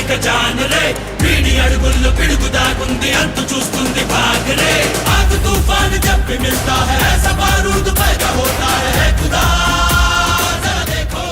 ఇక జానరే వీడి అడుగుల్లో పిడుగు దాగుంది అంతు చూస్తుంది భాగరే ఆగు तूफान जब भी मिलता है ऐसा बारूद पैदा होता है खुदा जरा देखो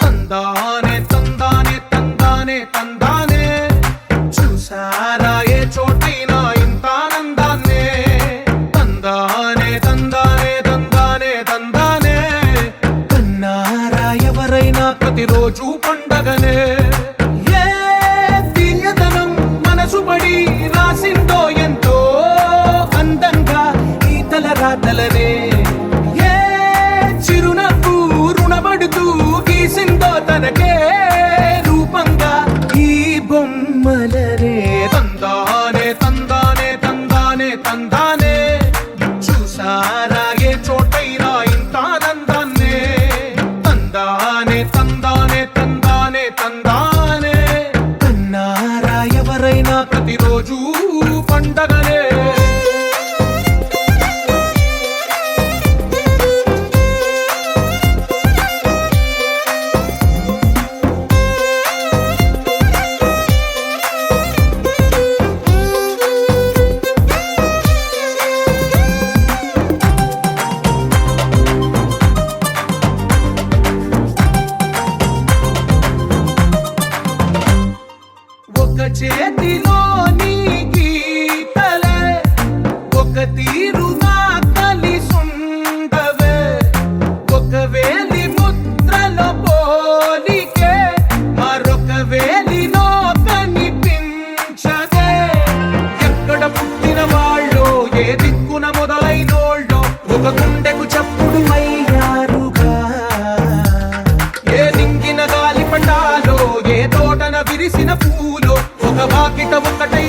తందానే తందానే తందానే తందానే చూసారా ఏ చోటైనా ఇంత ఆనందాన్నే తందానే తందానే తందానే తందానే కన్నారా ఎవరైనా ప్రతిరోజు పండగనే ఏ తీయదనం మనసు పడి రాసిందో ఎంతో అందంగా ఈ తల రాతలనే ఏ చిరునవ్వు రుణపడుతూ గీసిందో తనకే రూపంగా ఈ బొమ్మలనే తందానే తందానే తందానే తందానే చూసారా ఏ చోటైనా ఇంత ఆనందాన్నే తందానే తందానే తందానే తందానే కన్నారా ఎవరైనా ప్రతిరోజు పండగనే ఒక చేతిలోని గీతలే ఒక తీరుగా కలిసుండవే ఒక వేలి ముద్రలో పోలికే మరొక వేలిలో కనిపించదే ఎక్కడ పుట్టిన వాళ్ళో ఏ దిక్కున మొదలైనోళ్ళో ఒక గుండెకు చప్పుడు అయ్యారుగా ఏ నింగిన గాలి పటాలో ఏ తోటన విరిసిన పూలో ఒక వాకిట ఒకటై